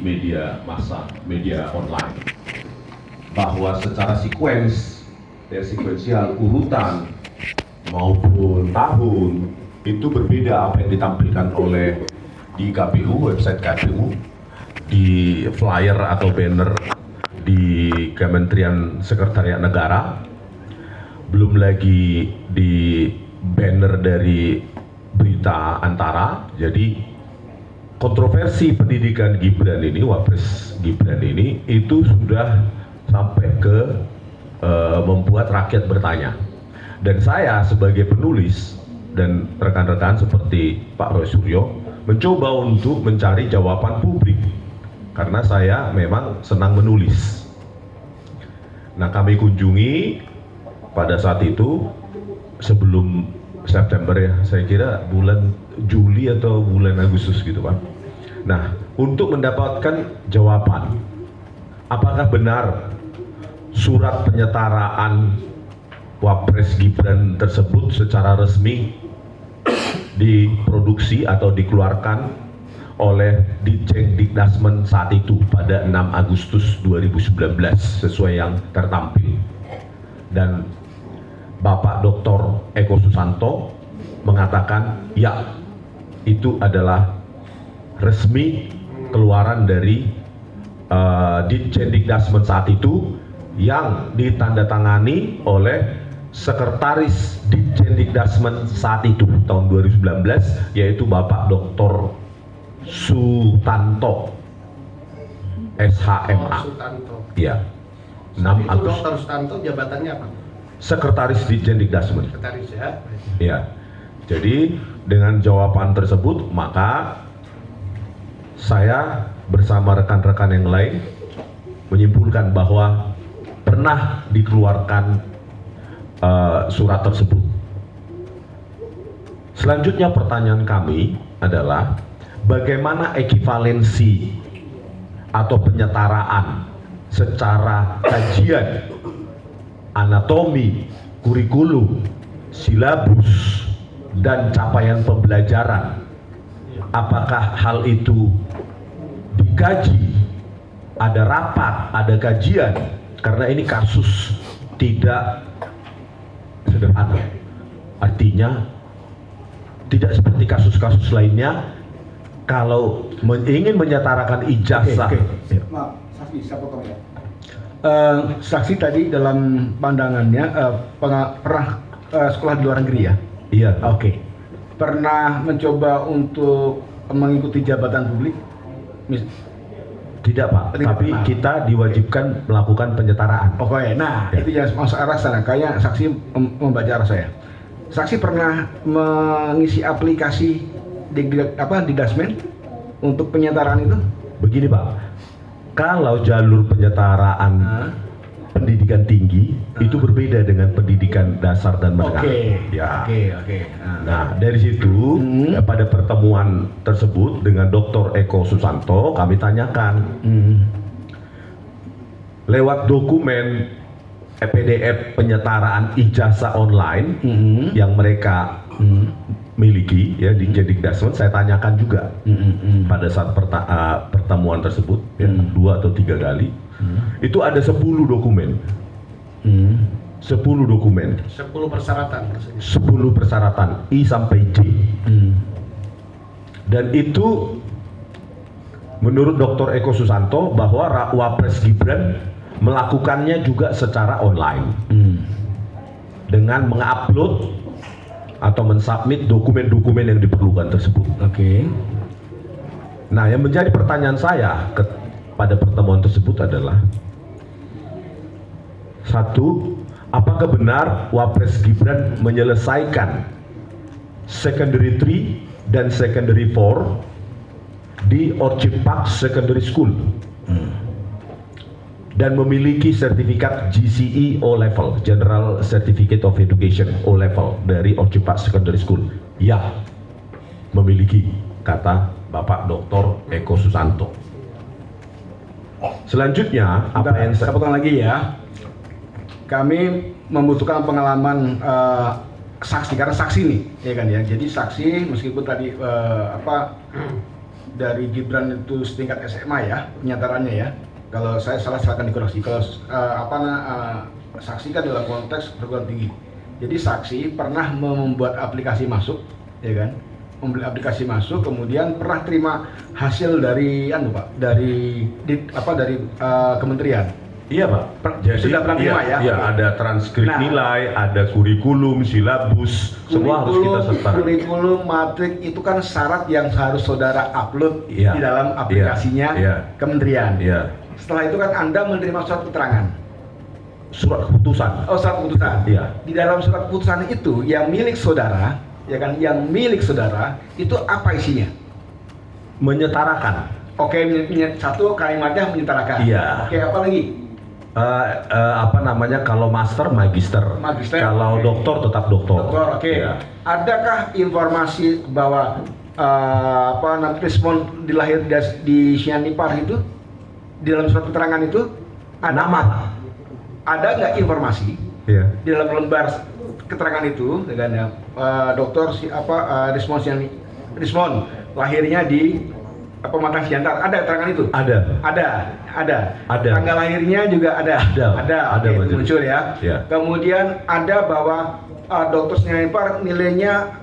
media massa, media online, bahwa secara sekuensial urutan maupun tahun itu berbeda apa yang ditampilkan oleh di KPU, website KPU, di flyer atau banner di Kementerian Sekretariat Negara, belum lagi di banner dari berita Antara. Jadi kontroversi pendidikan Gibran ini, Wapres Gibran ini, itu sudah sampai ke membuat rakyat bertanya. Dan saya sebagai penulis dan rekan-rekan seperti Pak Roy Suryo mencoba untuk mencari jawaban publik, karena saya memang senang menulis. Nah, kami kunjungi pada saat itu sebelum September ya, saya kira bulan Juli atau bulan Agustus gitu Pak. Nah, untuk mendapatkan jawaban, apakah benar surat penyetaraan Wapres Gibran tersebut secara resmi diproduksi atau dikeluarkan oleh Ditjen Dikdasmen saat itu pada 6 Agustus 2019 sesuai yang tertampil. Dan Bapak Dr. Eko Susanto mengatakan ya, itu adalah resmi keluaran dari Ditjen Dikdasmen saat itu yang ditandatangani oleh Sekretaris Ditjen Dikdasmen saat itu tahun 2019, yaitu Bapak Dr. Sutanto SHMA. Sutanto. Ya. 6 Itu Agustus. Dr. Sutanto jabatannya apa? Sekretaris Ditjen Dikdasmen. Sekretaris ya. Ya. Jadi dengan jawaban tersebut maka saya bersama rekan-rekan yang lain menyimpulkan bahwa pernah dikeluarkan surat tersebut. Selanjutnya pertanyaan kami adalah bagaimana ekivalensi atau penyetaraan secara kajian, anatomi, kurikulum, silabus, dan capaian pembelajaran. Apakah hal itu dikaji, ada rapat, ada kajian? Karena ini kasus tidak sederhana. Artinya tidak seperti kasus-kasus lainnya. Kalau ingin menyetarakan ijazah. Maaf, saksi saya potong ya. Saksi tadi dalam pandangannya pernah sekolah di luar negeri ya? Iya. Oke. Pernah mencoba untuk mengikuti jabatan publik? Tidak Pak, Tidak tapi pernah. kita diwajibkan melakukan penyetaraan. Oke, nah Ya. itu yang masuk arah sana. Kayaknya saksi membaca arah saya. Saksi pernah mengisi aplikasi di Dasmen untuk penyetaraan itu? Begini Pak, kalau jalur penyetaraan pendidikan tinggi itu berbeda dengan pendidikan dasar dan menengah. Oke. Nah, dari situ pada pertemuan tersebut dengan Dr. Eko Susanto kami tanyakan lewat dokumen PDF penyetaraan ijazah online yang mereka miliki ya di Dikdasmen, saya tanyakan juga pada saat pertemuan tersebut ya, 2 atau 3 kali. Itu ada 10 dokumen. 10 dokumen. 10 persyaratan maksudnya. 10 persyaratan I sampai J. Dan itu menurut Dr. Eko Susanto bahwa Wapres Gibran melakukannya juga secara online. Dengan mengupload atau mensubmit dokumen-dokumen yang diperlukan tersebut. Oke. Nah, yang menjadi pertanyaan saya pada pertemuan tersebut adalah satu, apakah benar Wapres Gibran menyelesaikan secondary 3 dan secondary 4 di Orchid Park Secondary School dan memiliki sertifikat GCE O Level, General Certificate of Education O Level dari Orchid Park Secondary School? Ya, memiliki, kata Bapak Dr. Eko Susanto. Selanjutnya, apa yang saya potong lagi ya. Kami membutuhkan pengalaman saksi, karena saksi nih, ya kan ya. Jadi saksi meskipun tadi dari Gibran itu setingkat SMA ya penyatarannya ya. Kalau saya salah silakan dikoreksi. Kalau saksi kan dalam konteks perguruan tinggi. Jadi saksi pernah membuat aplikasi masuk, ya kan? Membeli aplikasi masuk, kemudian pernah terima hasil dari dari kementerian. Iya Pak. Sudah pernah terima ya? Iya, ada transkrip Nah, nilai, ada kurikulum, silabus, semua harus kita setar. Kurikulum, matrik itu kan syarat yang harus saudara upload Iya. di dalam aplikasinya Iya. kementerian. Iya. Setelah itu kan Anda menerima surat keterangan. Surat keputusan. Oh, surat keputusan. Iya. Di dalam surat keputusan itu yang milik saudara, ya kan, yang milik saudara itu apa isinya? Menyetarakan. Oke, satu kalimatnya menyetarakan. Iya. Oke, apa lagi? Kalau master, magister. Magister, Kalau oke. doktor tetap doktor. Dokter, oke. Iya. Adakah informasi bahwa respon dilahir di Sianipar itu di dalam surat keterangan itu ada Nama. Ada nggak informasi Iya. di dalam lembar keterangan itu dengan dokter Rismon lahirnya di Pematang Siantar, ada keterangan itu? Ada. Ada. Ada. Tanggal lahirnya juga ada. Ada, Oke, itu Majelis. muncul ya. Ya. Kemudian ada bahwa dokter Sianipar nilainya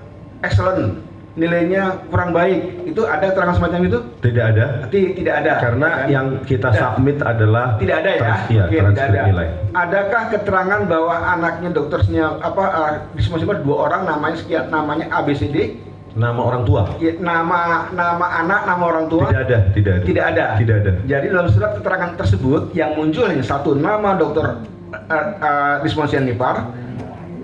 excellent, nilainya kurang baik. Itu ada keterangan semacam itu? Tidak ada. Tidak ada. Karena kan? yang kita Tidak. submit adalah Tidak ada ya? Iya, Oke, tidak transkrip ada. nilai. Adakah keterangan bahwa anaknya dokternya di semua 2 orang namanya ABCD? Nama orang tua. Ya, nama anak, nama orang tua? Tidak ada. Tidak ada. Tidak ada. Jadi dalam surat keterangan tersebut yang muncul hanya satu nama dokter Rismon Sianipar,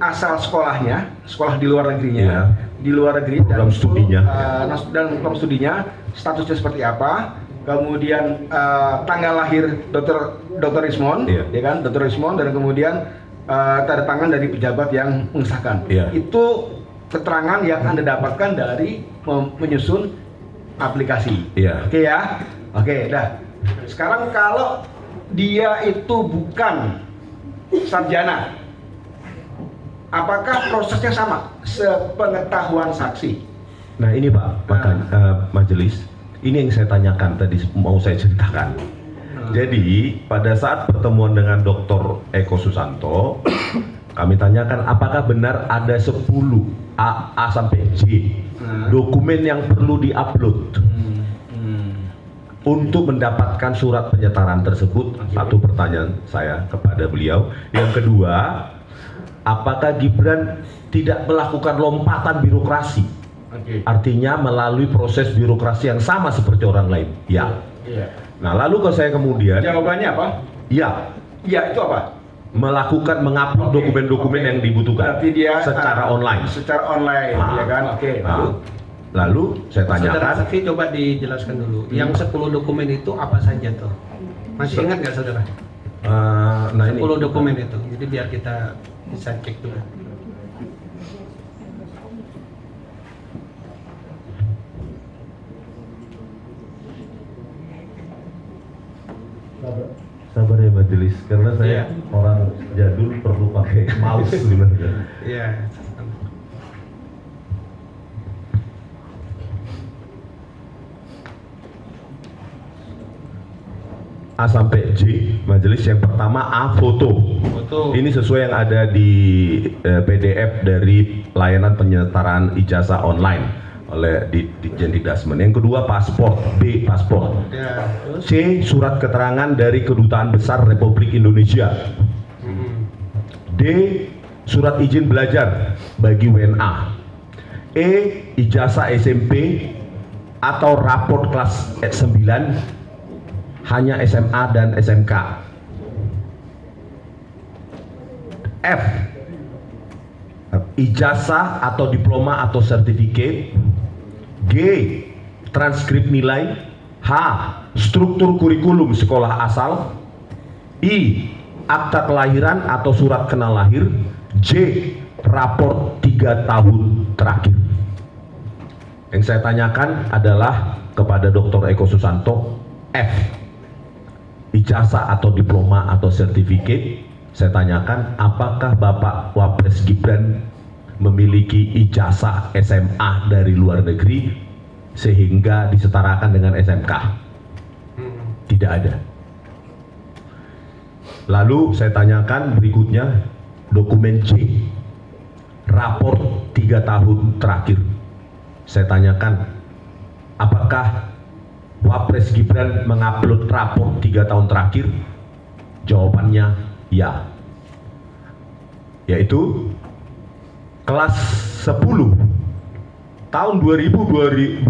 asal sekolahnya, sekolah di luar negerinya, Iya. di luar negeri Program dan studinya. dan program studinya, statusnya seperti apa, kemudian tanggal lahir dokter Rismon, Iya. ya kan, dokter Rismon, dan kemudian tanda tangan dari pejabat yang mengesahkan. Iya. Itu keterangan yang Anda dapatkan dari menyusun aplikasi. Iya. Oke ya? Oke, dah. Sekarang kalau dia itu bukan sarjana, apakah prosesnya sama? Sepengetahuan saksi. Nah ini Pak, majelis, ini yang saya tanyakan tadi, mau saya ceritakan. Jadi pada saat pertemuan dengan Dr. Eko Susanto, kami tanyakan apakah benar ada 10 A sampai J dokumen yang perlu diupload untuk mendapatkan surat penyetaran tersebut. Satu pertanyaan saya kepada beliau. Yang kedua, apakah Gibran tidak melakukan lompatan birokrasi? Artinya melalui proses birokrasi yang sama seperti orang lain. Ya. Iya. Nah lalu kalau saya kemudian, Jawabannya apa? ya, Iya, itu apa? mengupload dokumen-dokumen yang dibutuhkan Berarti dia secara online. Secara online, Nah, ya kan? Oke. nah, lalu saya Saudara tanyakan, saksi coba dijelaskan dulu. Yang 10 dokumen itu apa saja tuh? Masih ingat nggak saudara? nah ini 10 dokumen itu. Jadi biar kita bisa cek dulu. sabar ya majelis, karena saya Iya. orang jadul perlu pakai mouse sebenarnya. Iya. A sampai J, majelis. Yang pertama A, foto. Foto. Ini sesuai yang ada di PDF dari layanan penyetaraan ijazah online oleh Ditjen Dikdasmen. Yang kedua paspor, B, paspor. Ya, terus. C, surat keterangan dari Kedutaan Besar Republik Indonesia. D, surat izin belajar bagi WNA. E, ijazah SMP atau raport kelas 9 hanya SMA dan SMK. F, ijazah atau diploma atau sertifikat. G, transkrip nilai. H, struktur kurikulum sekolah asal. I, akta kelahiran atau surat kenal lahir. J, raport 3 tahun terakhir. Yang saya tanyakan adalah kepada Dr. Eko Susanto, F, ijazah atau diploma atau sertifikat. Saya tanyakan, apakah Bapak Wapres Gibran memiliki ijazah SMA dari luar negeri sehingga disetarakan dengan SMK. Tidak ada. Lalu saya tanyakan berikutnya, dokumen C, raport 3 tahun terakhir. Saya tanyakan, apakah Wapres Gibran mengupload raport 3 tahun terakhir? Jawabannya ya. Yaitu kelas 10 tahun 2002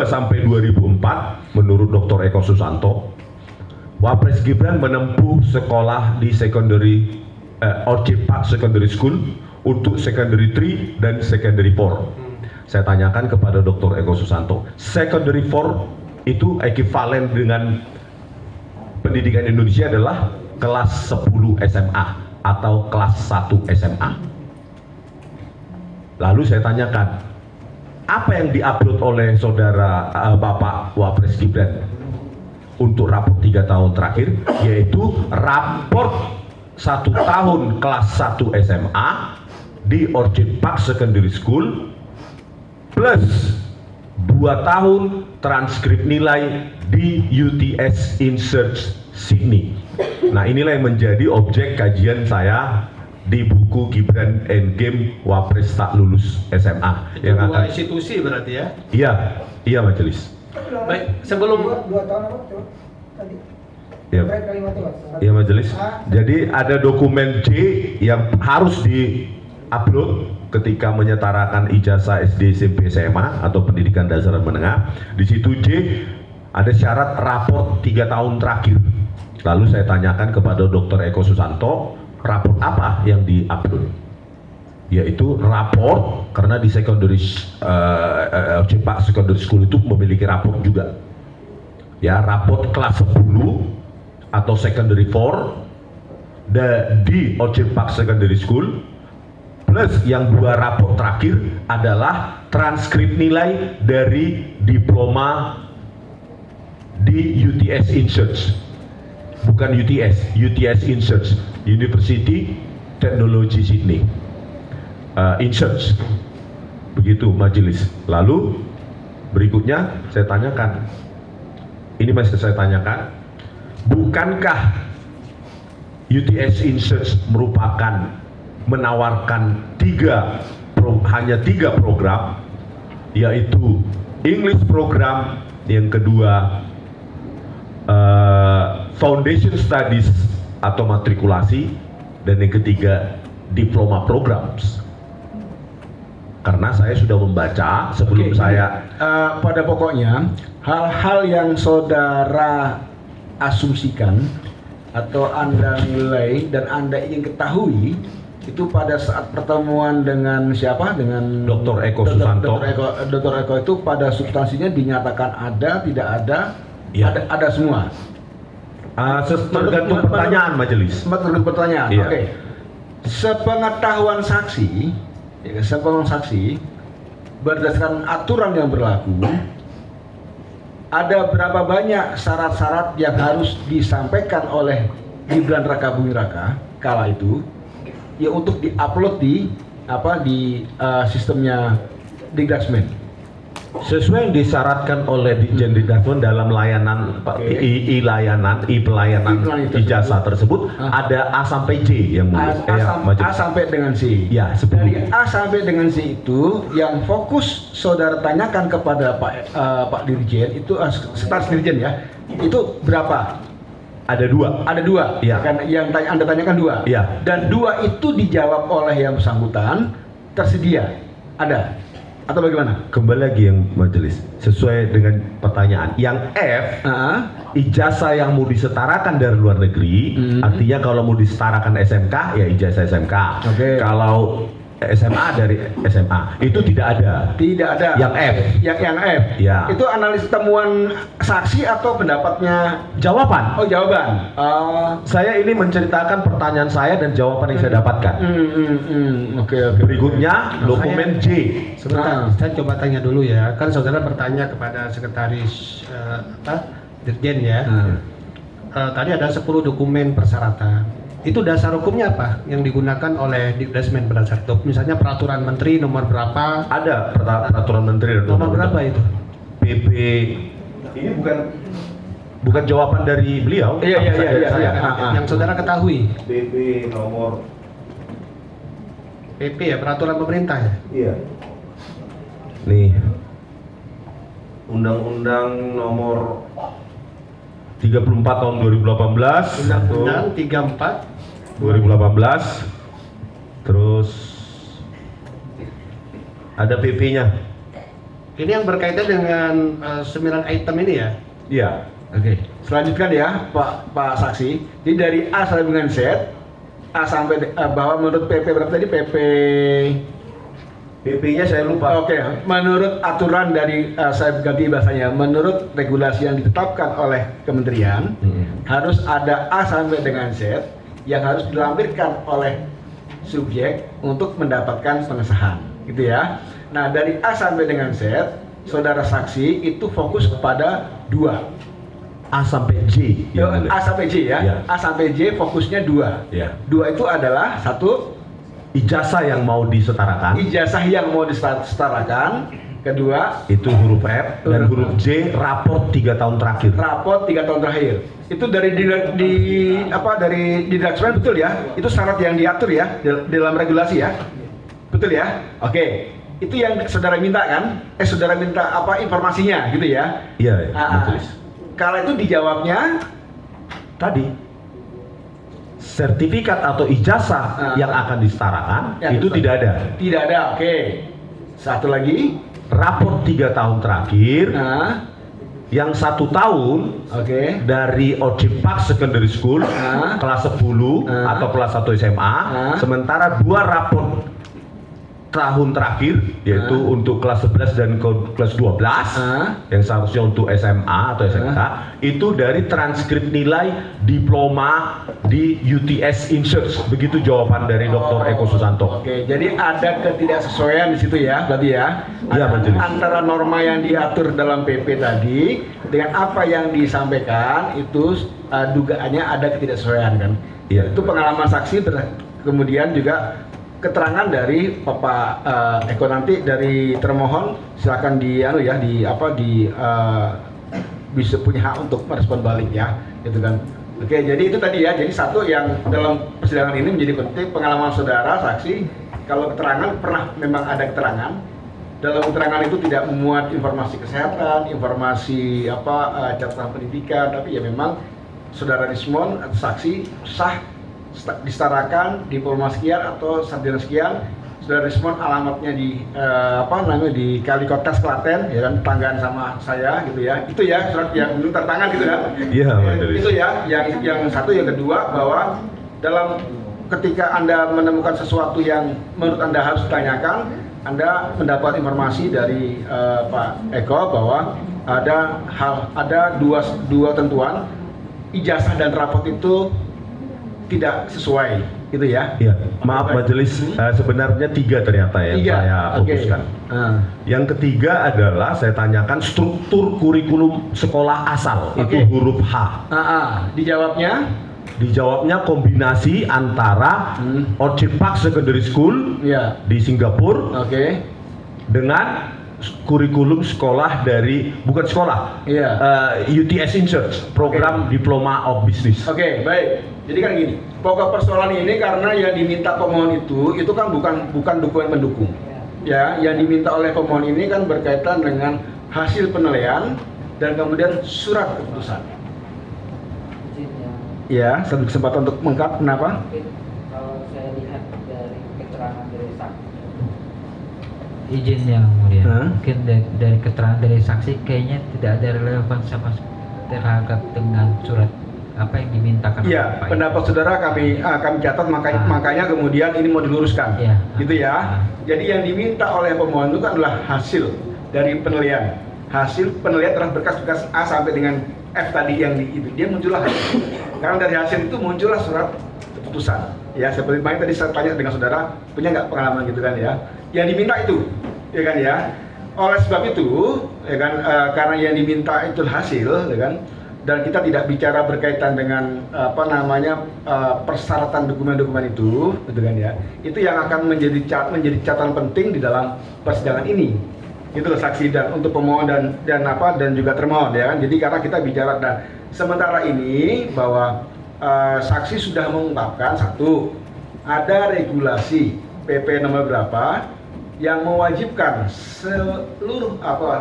sampai 2004 menurut Dr. Eko Susanto, Wapres Gibran menempuh sekolah di secondary Orchid Park Secondary School untuk secondary 3 dan secondary 4. Saya tanyakan kepada Dr. Eko Susanto, secondary 4 itu ekivalen dengan pendidikan Indonesia adalah kelas 10 SMA atau kelas 1 SMA. Lalu saya tanyakan, apa yang diupload oleh saudara Bapak Wapres Gibran untuk raport 3 tahun terakhir, yaitu raport 1 tahun kelas 1 SMA di Orchid Park Secondary School plus 2 tahun transkrip nilai di UTS InSearch Sydney. Nah, inilah yang menjadi objek kajian saya di buku Gibran Endgame Wapres Tak Lulus SMA. Yang akan institusi berarti ya? Iya majelis. Baik, sebelum 2 tahun apa coba tadi? Ya. Iya majelis. Jadi ada dokumen C yang harus di-upload ketika menyetarakan ijazah SD, SMP, SMA atau pendidikan dasar dan menengah. Di situ C ada syarat raport 3 tahun terakhir. Lalu saya tanyakan kepada Dr. Eko Susanto, raport apa yang di-upload? Yaitu raport, karena di secondary Cepak Secondary School itu memiliki raport juga. Ya, raport kelas 10 atau secondary 4 di Orchid Park Secondary School, plus yang 2 raport terakhir adalah transkrip nilai dari diploma di UTS InSearch. Bukan UTS InSearch, University Technology Sydney. InSearch. Begitu majelis. Lalu berikutnya saya tanyakan, ini masih saya tanyakan, bukankah UTS InSearch merupakan menawarkan hanya tiga program, yaitu English program, yang kedua Foundation Studies atau matrikulasi, dan yang ketiga diploma programs. Karena saya sudah membaca sebelum pada pokoknya hal-hal yang saudara asumsikan atau Anda nilai dan Anda ingin ketahui itu pada saat pertemuan dengan siapa? Dengan Dr. Eko Susanto. Dr. Eko itu pada substansinya dinyatakan ada, tidak ada, ya. Ada semua. Tergantung pertanyaan majelis. Tergantung pertanyaan. Iya. Oke. Sepengetahuan saksi, berdasarkan aturan yang berlaku, ada berapa banyak syarat-syarat yang harus disampaikan oleh Gibran Raka Buming Raka kala itu, ya untuk diupload di sistemnya Dikdasmen. Sesuai yang disyaratkan oleh Ditjen Dikdasmen dalam layanan pelayanan ijazah tersebut, ada A sampai C yang A sampai dengan C. Ya, dari A sampai dengan C itu yang fokus saudara tanyakan kepada Pak Dirjen itu sekretaris Dirjen ya, itu berapa? Ada 2. Ada 2. Ya. Kan yang Anda tanyakan 2. Ya. Dan 2 itu dijawab oleh yang bersangkutan, tersedia. Ada atau bagaimana? Kembali lagi yang majelis, sesuai dengan pertanyaan. Yang F, ijazah yang mau disetarakan dari luar negeri, artinya kalau mau disetarakan SMK, ya ijazah SMK. Kalau SMA dari SMA, itu tidak ada. Tidak ada. Yang F. Yang F. Ya. Itu analisis temuan saksi atau pendapatnya? Jawaban. Oh, jawaban. Saya ini menceritakan pertanyaan saya dan jawaban yang saya dapatkan. Oke. Berikutnya dokumen J. Sebentar, saya coba tanya dulu ya. Kan saudara bertanya kepada sekretaris Dirjen ya. Tadi ada 10 dokumen persyaratan. Itu dasar hukumnya apa yang digunakan oleh Dikdasmen berdasar misalnya peraturan menteri nomor berapa? Ada peraturan menteri nomor berapa itu? P PP ini bukan jawaban dari beliau. Iya. Yang saudara ketahui. PP nomor PP ya, peraturan pemerintah ya. iya. Nih. Undang-Undang nomor 34 tahun 2018. Undang-Undang 34 2018. Terus ada PP-nya. ini yang berkaitan dengan 9 item ini ya. Iya. Oke. Selanjutkan ya, Pak Saksi. Jadi dari A sampai dengan Z, A sampai bahwa menurut PP berapa tadi? PP-nya saya lupa. Oke, menurut aturan dari saya ganti bahasanya, menurut regulasi yang ditetapkan oleh kementerian, harus ada A sampai dengan Z yang harus dilampirkan oleh subjek untuk mendapatkan pengesahan, gitu ya. Nah, dari A sampai dengan Z, saudara saksi itu fokus kepada 2. A sampai J. A sampai J ya. Ya. A sampai J fokusnya 2. Ya. 2 itu adalah satu, Ijazah yang mau disetarakan ijazah yang mau disetarakan. Kedua, itu huruf R dan huruf J raport 3 tahun terakhir. raport 3 tahun terakhir. Itu dari di Daksman betul ya? Itu syarat yang diatur ya dalam regulasi ya. Betul ya? Oke. Itu yang saudara minta kan? Saudara minta apa informasinya gitu ya? Iya, betul. Kalau itu dijawabnya Tadi sertifikat atau ijazah yang akan disetarakan itu tidak ada. tidak ada. Oke. Satu lagi, Raport 3 tahun terakhir yang 1 tahun oke. dari Ojek Secondary School kelas 10 atau kelas 1 SMA, sementara 2 raport tahun terakhir yaitu untuk kelas 11 dan kelas 12 yang seharusnya untuk SMA atau SMK itu dari transkrip nilai diploma di UTS Insurance. Begitu jawaban dari Dr. Eko Susanto. Oke, jadi ada ketidaksesuaian di situ ya, berarti ya. Iya, betul. Antara norma yang diatur dalam PP tadi dengan apa yang disampaikan itu dugaannya ada ketidaksesuaian kan. Iya. Itu pengalaman saksi, kemudian juga keterangan dari Bapak Eko nanti dari termohon silakan bisa punya hak untuk merespon balik ya, gitu kan. Oke, jadi itu tadi ya. Jadi satu yang dalam persidangan ini menjadi penting pengalaman saudara saksi kalau keterangan pernah memang ada keterangan. Dalam keterangan itu tidak memuat informasi kesehatan, informasi catatan pendidikan, tapi ya memang saudara Rismon atau saksi sah disetarakan diploma sekian atau sarjana sekian. Saudara Rismon alamatnya di di Kalikotes Klaten ya kan, tetanggaan sama saya gitu ya. Itu ya surat yang belum tertangan gitu kan. Iya, betul. Itu ya yang satu. Yang kedua, bahwa dalam ketika Anda menemukan sesuatu yang menurut Anda harus ditanyakan, Anda mendapat informasi dari Pak Eko bahwa ada dua tentuan, ijazah dan raport itu tidak sesuai, gitu ya? Iya, maaf majelis, sebenarnya 3 ternyata yang saya fokuskan. Yang ketiga adalah saya tanyakan struktur kurikulum sekolah asal, itu huruf H. Dijawabnya kombinasi antara Ojek Secondary School di Singapura dengan kurikulum sekolah dari UTS Insurance, program Diploma of Business. Oke, baik. Jadi kan gini, pokok persoalan ini karena yang diminta pemohon itu kan bukan dokumen pendukung. Ya, yang diminta oleh pemohon ini kan berkaitan dengan hasil penilaian dan kemudian surat keputusan. Ya, kesempatan untuk mengkat. Kenapa? Kalau saya lihat dari keterangan dari saksi, izin yang mulia, mungkin dari keterangan dari saksi kayaknya tidak ada relevan sama terhadap dengan surat apa yang dimintakan. Iya, pendapat saudara kami catat, makanya kemudian ini mau diluruskan, gitu ya. Jadi yang diminta oleh pemohon itu kan adalah hasil dari penilaian. Hasil penilaian telah berkas-berkas A sampai dengan F tadi yang itu dia muncullah. Karena dari hasil itu muncullah surat keputusan. Ya, seperti yang tadi saya tanya dengan saudara, punya nggak pengalaman gitu kan ya? Yang diminta itu, ya kan ya. Oleh sebab itu, ya kan, karena yang diminta itu hasil, ya kan. Dan kita tidak bicara berkaitan dengan persyaratan dokumen-dokumen itu, gitu kan ya. Itu yang akan menjadi catatan penting di dalam persidangan ini. Itu loh saksi dan untuk pemohon dan juga termohon ya kan. Jadi karena kita bicara dan sementara ini bahwa saksi sudah mengungkapkan satu, ada regulasi PP nomor berapa yang mewajibkan seluruh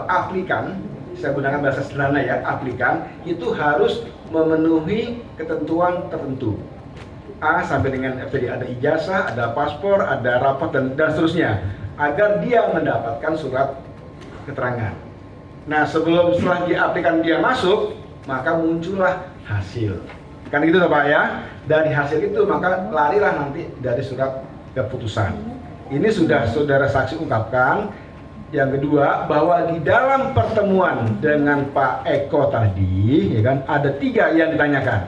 aplikan, saya gunakan bahasa sederhana ya, aplikan itu harus memenuhi ketentuan tertentu. A sampai dengan F, jadi ada ijazah, ada paspor, ada rapat dan seterusnya, agar dia mendapatkan surat keterangan. Nah, setelah diaplikan dia masuk, maka muncullah hasil. Kan gitu Pak ya. Dari hasil itu maka larilah nanti dari surat keputusan. Ini sudah saudara saksi ungkapkan. Yang kedua, bahwa di dalam pertemuan dengan Pak Eko tadi, ya kan, ada 3 yang ditanyakan.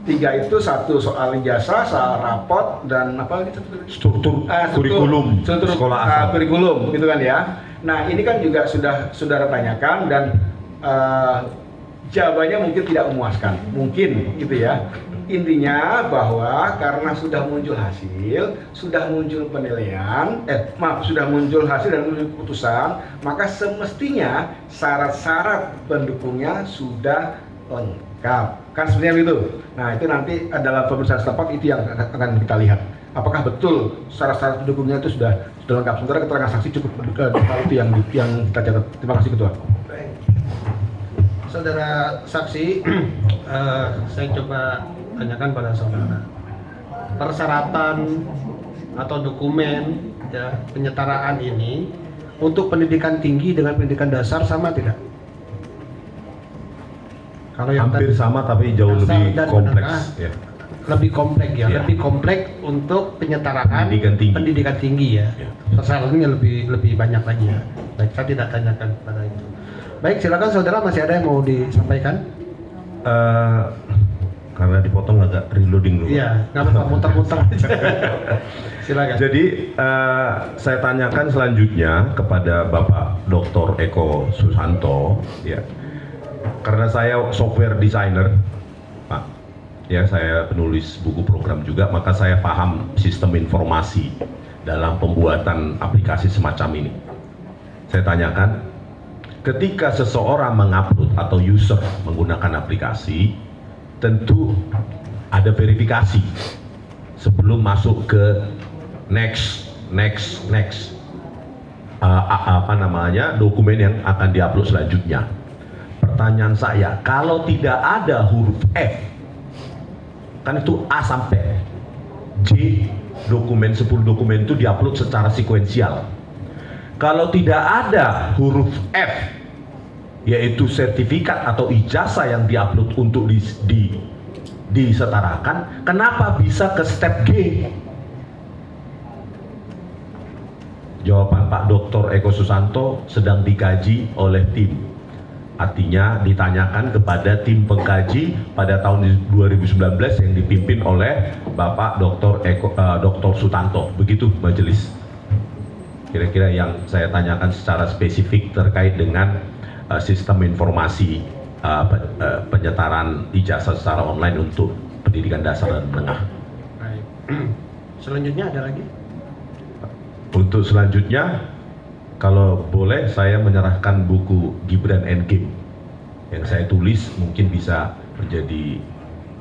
3 itu, satu soal ijazah, soal rapot, dan apa lagi? Struktur kurikulum sekolah asal. Kurikulum, gitu kan ya. Nah, ini kan juga sudah saudara tanyakan dan jawabannya mungkin tidak memuaskan, mungkin gitu ya. Intinya bahwa karena sudah muncul hasil, sudah muncul penilaian, sudah muncul hasil dan muncul keputusan, maka semestinya syarat-syarat pendukungnya sudah lengkap. Kan sebenarnya itu. Nah, itu nanti dalam pemeriksaan setempat itu yang akan kita lihat. Apakah betul syarat-syarat pendukungnya itu sudah lengkap? Sementara keterangan saksi cukup itu yang kita catat. Terima kasih Ketua. Saudara saksi, saya coba tanyakan pada saudara, persyaratan atau dokumen ya, penyetaraan ini untuk pendidikan tinggi dengan pendidikan dasar sama tidak? Kalau yang Hampir tadi, sama tapi jauh dasar lebih dan kompleks. menengah, Ya. lebih kompleks ya, Ya. lebih kompleks untuk penyetaraan Pendidikan tinggi. ya. Ya. Persyaratannya lebih banyak lagi ya. Baik, saya tidak tanyakan pada itu. Baik, silakan saudara, masih ada yang mau disampaikan? Karena dipotong agak reloading dulu. Iya, nggak apa-apa, muter-muter aja. Silakan. Jadi saya tanyakan selanjutnya kepada Bapak Dr. Eko Susanto, ya. Karena saya software designer, Pak, ya saya penulis buku program juga, maka saya paham sistem informasi dalam pembuatan aplikasi semacam ini. Saya tanyakan, ketika seseorang mengupload atau user menggunakan aplikasi, tentu ada verifikasi sebelum masuk ke next dokumen yang akan diupload selanjutnya. Pertanyaan saya, kalau tidak ada huruf F, kan itu A sampai J, 10 dokumen itu diupload secara sekuensial. Kalau tidak ada huruf F, yaitu sertifikat atau ijazah yang diupload untuk disetarakan, kenapa bisa ke step G? Jawaban Pak Dr. Eko Susanto sedang dikaji oleh tim. Artinya ditanyakan kepada tim pengkaji pada tahun 2019 yang dipimpin oleh Bapak Dr. Sutanto. Begitu majelis. Kira-kira yang saya tanyakan secara spesifik terkait dengan sistem informasi penyetaran ijazah secara online untuk pendidikan dasar dan menengah. Baik. Selanjutnya ada lagi? Untuk selanjutnya, kalau boleh saya menyerahkan buku Gibran Endgame yang saya tulis, mungkin bisa menjadi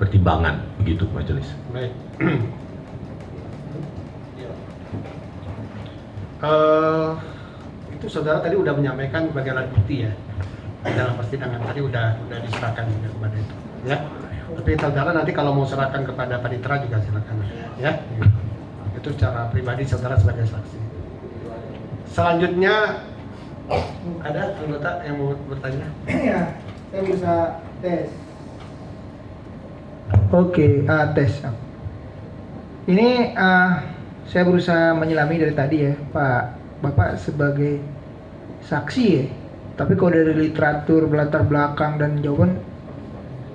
pertimbangan begitu majelis. Baik. Itu saudara tadi udah menyampaikan sebagai alat bukti ya dalam persidangan, tadi udah diserahkan juga kepada itu ya. Tapi saudara nanti kalau mau serahkan kepada panitera juga silakan ya. Itu secara pribadi saudara sebagai saksi. Selanjutnya ada anggota yang mau bertanya? Ya, saya bisa tes. Oke, tes. Ini saya berusaha menyelami dari tadi ya, Pak. Bapak sebagai saksi ya. Tapi kalau dari literatur, latar belakang dan jawaban,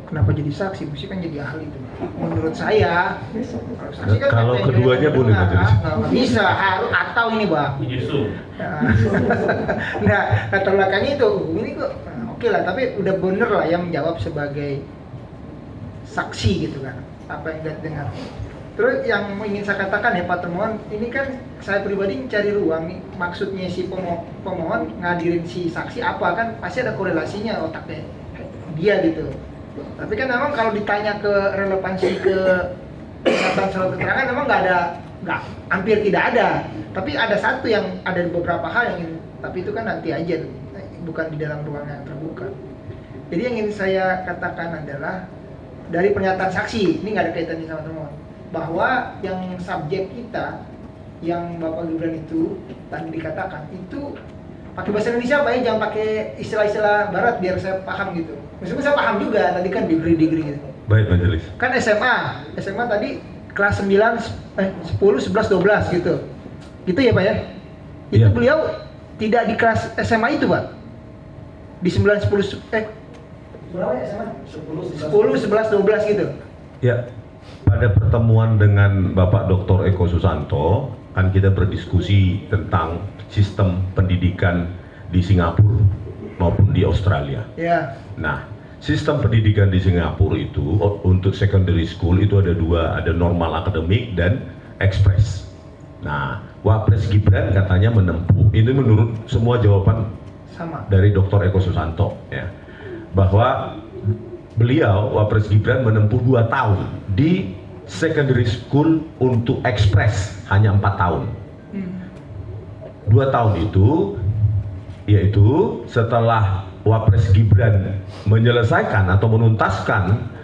kenapa jadi saksi? Mesti kan jadi ahli tuh. Menurut saya, saksi kan Kalau katanya keduanya boleh majelis. nggak bisa, harus atau ini bang. Nah, latar belakangnya itu, ini kok oke lah. Tapi udah bener lah yang menjawab sebagai saksi gitu kan. Apa yang kita dengar. Terus yang ingin saya katakan ya Pak Termohon, ini kan saya pribadi mencari ruang nih, maksudnya si pemohon ngadirin si saksi apa, kan pasti ada korelasinya otaknya dia gitu. Tapi kan memang kalau ditanya ke relevansi ke pernyataan surat keterangan memang hampir tidak ada. Tapi ada satu yang ada beberapa hal yang ingin, tapi itu kan nanti aja, bukan di dalam ruang yang terbuka. Jadi yang ingin saya katakan adalah dari pernyataan saksi, ini nggak ada kaitannya sama termohon, bahwa yang subjek kita, yang Bapak Gibran itu tadi dikatakan itu pakai bahasa Indonesia Pak ya, jangan pakai istilah-istilah Barat biar saya paham gitu. Meskipun saya paham juga, tadi kan degree gitu. Baik majelis. Kan SMA tadi kelas 9, 10, 11, 12 gitu. Gitu ya Pak ya? Itu Iya. beliau tidak di kelas SMA itu Pak? Di 9, 10, berapa ya SMA? 10, 11, 12 gitu. Ya, pada pertemuan dengan Bapak Dr. Eko Susanto, kan kita berdiskusi tentang sistem pendidikan di Singapura maupun di Australia. Ya. Nah, sistem pendidikan di Singapura itu untuk secondary school itu ada dua, ada normal akademik dan ekspres. Nah, Wapres Gibran katanya menempuh, ini menurut semua jawaban Sama. dari Dr. Eko Susanto, ya, bahwa beliau Wapres Gibran menempuh 2 tahun di secondary school untuk ekspres hanya 4 tahun. 2 tahun itu yaitu setelah Wapres Gibran menyelesaikan atau menuntaskan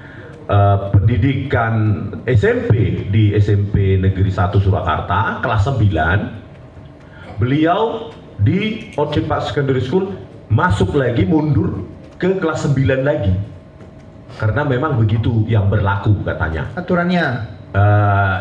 pendidikan SMP di SMP Negeri 1 Surakarta kelas 9, beliau di Ojek Secondary School masuk lagi, mundur ke kelas 9 lagi. Karena memang begitu yang berlaku katanya. Aturannya.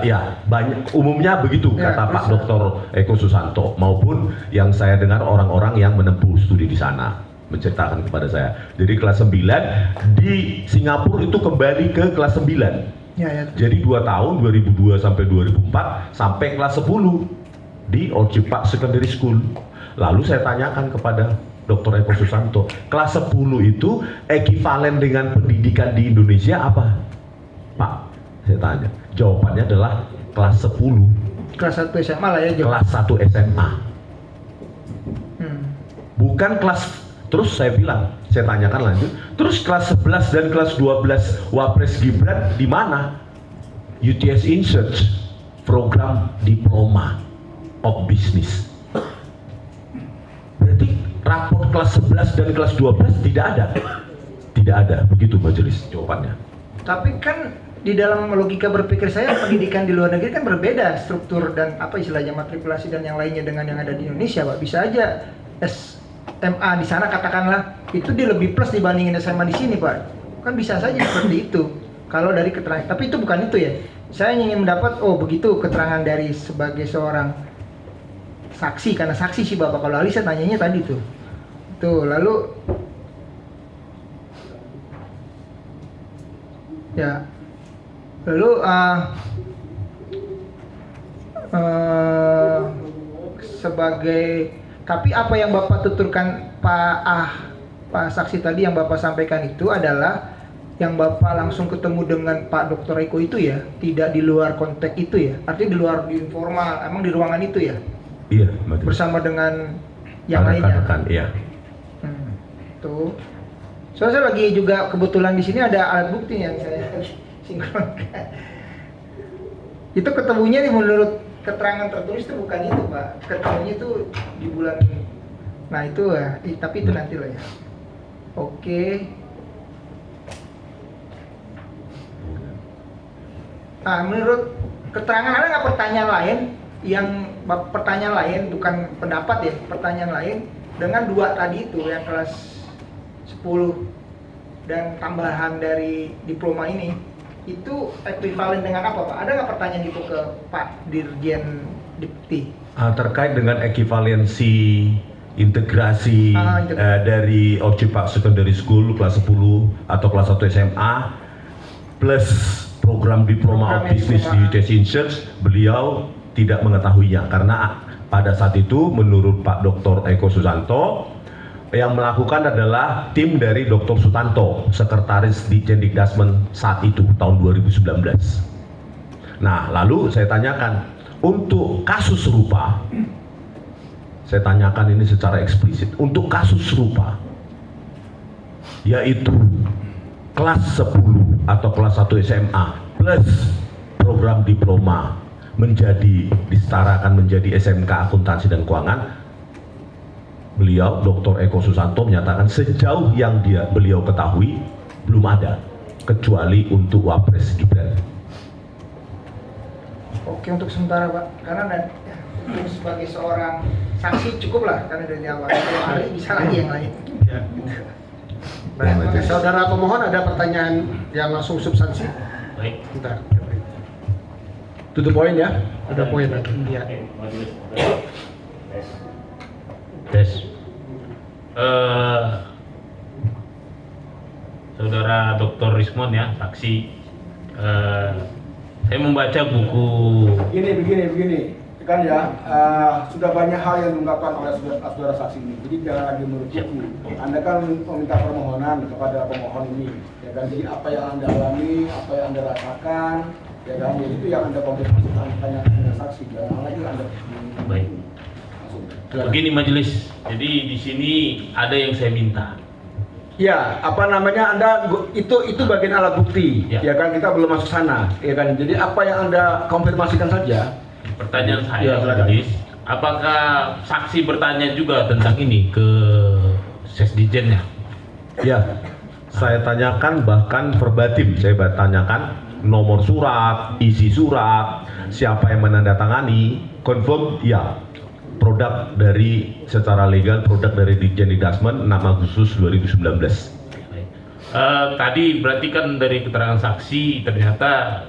Ya, banyak umumnya begitu Ya, kata Pak bisa. Dr. Eko Susanto maupun yang saya dengar orang-orang yang menempuh studi di sana menceritakan kepada saya. Jadi kelas 9 di Singapura itu kembali ke kelas 9. Ya. Jadi 2 tahun 2002 sampai 2004 sampai kelas 10 di Ojek Secondary School. Lalu saya tanyakan kepada Dr. Eko Susanto, kelas 10 itu ekivalen dengan pendidikan di Indonesia apa? Pak, saya tanya. Jawabannya adalah kelas 10. Kelas 1 SMA lah ya. Kelas 1 SMA. Hmm. Bukan kelas, terus saya bilang, saya tanyakan lanjut, terus kelas 11 dan kelas 12 Wapres Gibran di mana? UTS Insearch, program Diploma of Business. Berarti raport kelas 11 dan kelas 12 tidak ada? Tidak ada, begitu majelis jawabannya. Tapi kan di dalam logika berpikir saya, pendidikan di luar negeri kan berbeda struktur dan apa istilahnya matrikulasi dan yang lainnya dengan yang ada di Indonesia Pak. Bisa aja SMA di sana katakanlah itu dia lebih plus dibandingin SMA di sini Pak. Kan bisa saja seperti itu kalau dari keterangan. Tapi itu bukan itu ya. Saya ingin mendapat, oh begitu keterangan dari sebagai seorang saksi, karena saksi sih Bapak. Kalau ahli saya tanyanya tadi tuh. Tuh, lalu ya. Lalu sebagai, tapi apa yang Bapak tuturkan Pak saksi tadi yang Bapak sampaikan itu adalah yang Bapak langsung ketemu dengan Pak Dr. Eko itu ya, tidak di luar konteks itu ya, artinya di luar, di informal, emang di ruangan itu ya? Iya, majelis. Bersama dengan yang lainnya. Iya. Tuh. Soalnya saya lagi juga kebetulan di sini ada alat bukti yang saya sinkronkan. Itu ketemunya nih menurut keterangan tertulis itu bukan itu Pak. Ketemunya itu di bulan. Nah itu ya, tapi itu nanti lah ya. Oke. Nah menurut keterangan ada nggak pertanyaan lain? Yang pertanyaan lain bukan pendapat ya, pertanyaan lain dengan 2 tadi itu yang kelas 10 dan tambahan dari diploma ini itu ekuivalen dengan apa Pak? Ada nggak pertanyaan itu ke Pak Dirjen Dipti? Terkait dengan ekivalensi integrasi dari Ojek Secondary School kelas 10 atau kelas 1 SMA plus program Diploma of Business di UTS Insearch, beliau tidak mengetahuinya karena pada saat itu menurut Pak Dr. Eko Susanto yang melakukan adalah tim dari Dr. Sutanto, sekretaris di Dikdasmen saat itu tahun 2019. Nah, lalu saya tanyakan, untuk kasus serupa, saya tanyakan ini secara eksplisit, untuk kasus serupa, yaitu kelas 10 atau kelas 1 SMA plus program diploma disetarakan menjadi SMK Akuntansi dan Keuangan, beliau Dr. Eko Susanto menyatakan sejauh yang beliau ketahui belum ada, kecuali untuk Wapres Gibran. Oke, untuk sementara Pak, karena sebagai seorang saksi cukup lah, karena dari awal kalau ahli bisa lagi yang lain. Ya. Baik, saudara pemohon ada pertanyaan yang langsung substansi? Baik. Bentar. Tutup poin ya. Ada poin lagi. Ya. Tes. Saudara Dr. Rismon ya, saksi. Saya membaca buku. Begini. Kan ya, sudah banyak hal yang diungkapkan oleh saudara saksi ini. Jadi jangan lagi merujuk. Anda kan meminta permohonan kepada pemohon ini. Ya kan, jadi apa yang Anda alami, apa yang Anda rasakan, ya kan, jadi itu yang Anda konfirmasi tanya dengan saksi. Jangan lagi Anda. Baik. Begini majelis. Jadi di sini ada yang saya minta. Ya, apa namanya, itu bagian alat bukti, ya kan, kita belum masuk sana, ya kan. Jadi apa yang Anda konfirmasikan saja. Pertanyaan saya, Ya, silakan. majelis, apakah saksi bertanya juga tentang ini ke Sesdijennya? Ya, saya tanyakan bahkan verbatim, saya tanyakan nomor surat, isi surat, siapa yang menandatangani, confirm, ya, produk dari secara legal, produk dari Ditjen Didasmen 6 Agustus 2019. Tadi berarti kan dari keterangan saksi ternyata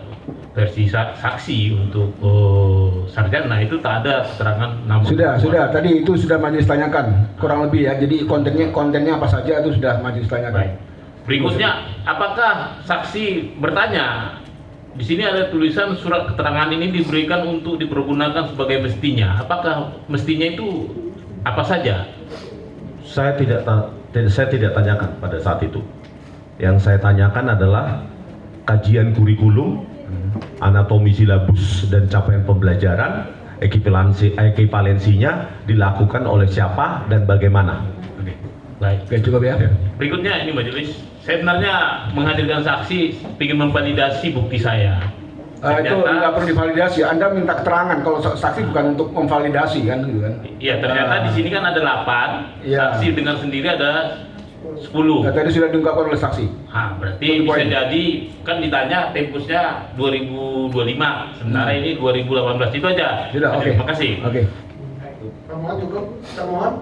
versi saksi untuk sarjana itu tak ada keterangan nama. Sudah, tadi itu sudah majelis tanyakan, kurang lebih ya. Jadi kontennya apa saja itu sudah majelis tanyakan. Baik. Berikutnya, apakah saksi bertanya? Di sini ada tulisan surat keterangan ini diberikan untuk dipergunakan sebagai mestinya. Apakah mestinya itu apa saja? Saya tidak tanyakan pada saat itu. Yang saya tanyakan adalah kajian kurikulum, anatomi silabus dan capaian pembelajaran, ekivalensinya dilakukan oleh siapa dan bagaimana. Oke. Baik. Oke, cukup ya. Berikutnya ini majelis, saya sebenarnya menghadirkan saksi ingin memvalidasi bukti saya. Itu nggak perlu divalidasi. Anda minta keterangan. Kalau saksi bukan untuk memvalidasi kan, gitu kan? Iya, ternyata di sini kan ada 8, Iya. saksi dengan sendiri ada 10. Nah, tadi sudah diungkapkan oleh saksi. Berarti Itu bisa poin. jadi kan ditanya tempusnya 2025, sementara ini 2018, itu aja. Sudah, oke. Terima kasih. Oke. Pemohon cukup? Pemohon?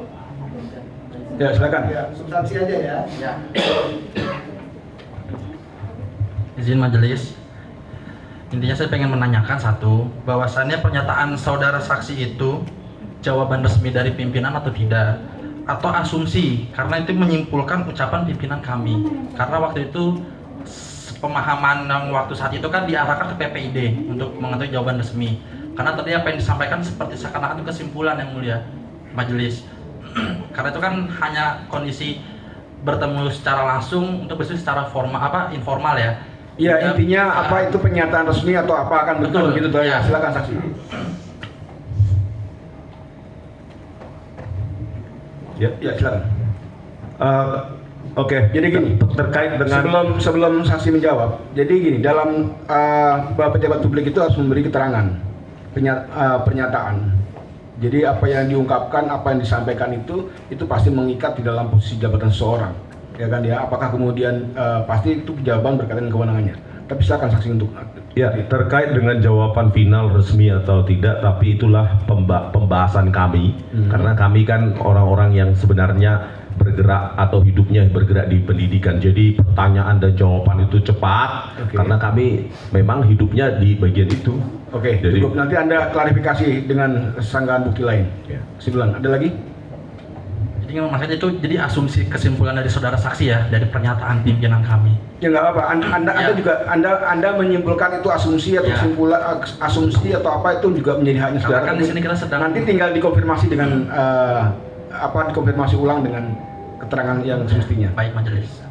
Ya, silakan. Ya, substansi aja ya. Ya. Izin majelis, intinya saya pengen menanyakan satu, bahwasannya pernyataan saudara saksi itu jawaban resmi dari pimpinan atau tidak, atau asumsi, karena itu menyimpulkan ucapan pimpinan kami. Karena waktu itu pemahaman yang waktu saat itu kan diarahkan ke PPID untuk mengetahui jawaban resmi. Karena tadi apa yang disampaikan seperti seakan-akan itu kesimpulan yang mulia majelis. Karena itu kan hanya kondisi bertemu secara langsung untuk berdiskusi secara informal ya. Iya, intinya apa itu pernyataan resmi atau apa akan betul gitu tuh ya. Silakan saksi. Ya, silakan. Oke, Jadi gini, terkait dengan sebelum saksi menjawab. Jadi gini, dalam pejabat publik itu harus memberi keterangan, pernyataan. Jadi apa yang diungkapkan, apa yang disampaikan itu pasti mengikat di dalam posisi jabatan seseorang, ya kan ya. Apakah kemudian pasti itu jawaban berkaitan dengan kewenangannya. Tapi silakan saksi untuk. ya, terkait dengan jawaban final resmi atau tidak, tapi itulah pembahasan kami, karena kami kan orang-orang yang sebenarnya bergerak atau hidupnya bergerak di pendidikan. Jadi pertanyaan dan jawaban itu cepat, karena kami memang hidupnya di bagian itu. Oke, Jadi- cukup. Nanti Anda klarifikasi dengan sanggahan bukti lain. Kesimpulan, ada lagi? Jadi maksudnya itu jadi asumsi kesimpulan dari saudara saksi ya, dari pernyataan pimpinan kami. Ya nggak apa-apa. Anda Ya. juga Anda menyimpulkan itu asumsi atau Ya. kesimpulan asumsi atau apa itu juga menjadi haknya Karena saudara. kan di sini kita sedang Nanti tinggal dikonfirmasi dengan dikonfirmasi ulang dengan keterangan yang semestinya. baik majelis.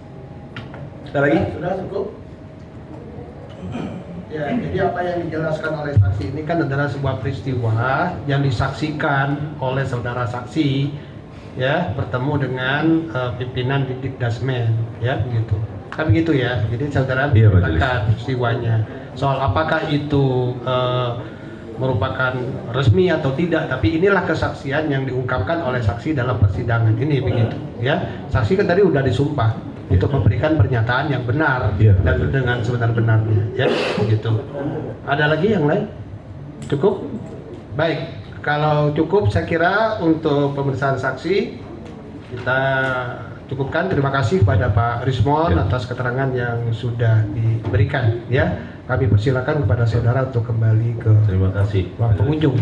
Ada lagi? Sudah cukup? Ya, jadi apa yang dijelaskan oleh saksi ini kan adalah sebuah peristiwa yang disaksikan oleh saudara saksi, ya, bertemu dengan pimpinan Didik Dasmen, ya, begitu. Kan begitu ya. Jadi saudara Iya, menceritakan peristiwanya. Soal apakah itu merupakan resmi atau tidak, tapi inilah kesaksian yang diungkapkan oleh saksi dalam persidangan ini, begitu, ya. Saksi kan tadi udah disumpah untuk memberikan pernyataan yang benar, Iya, dan dengan sebenar-benarnya, ya, begitu. Ada lagi yang lain? Cukup? Baik, kalau cukup saya kira untuk pemeriksaan saksi kita cukupkan. Terima kasih kepada Pak Rismon Ya. atas keterangan yang sudah diberikan, ya. Kami persilakan kepada saudara untuk kembali ke Terima kasih. ruang pengunjung.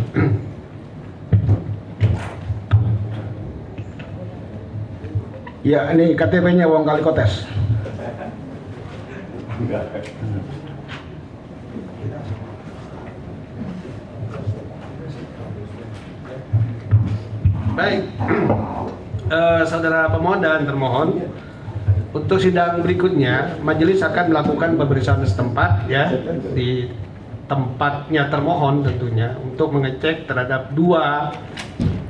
Ya, ini KTP-nya Wong Kalikotes. Baik, saudara pemohon dan termohon, untuk sidang berikutnya majelis akan melakukan pemeriksaan setempat, ya, di tempatnya termohon tentunya, untuk mengecek terhadap dua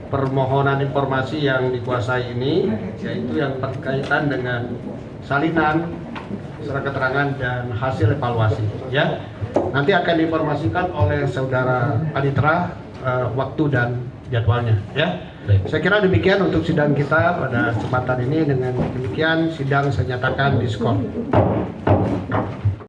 permohonan informasi yang dikuasai ini, yaitu yang berkaitan dengan salinan surat keterangan dan hasil evaluasi, ya. Nanti akan diinformasikan oleh saudara Panitra waktu dan jadwalnya, ya. Saya kira demikian untuk sidang kita pada kesempatan ini. Dengan demikian sidang saya nyatakan diskon.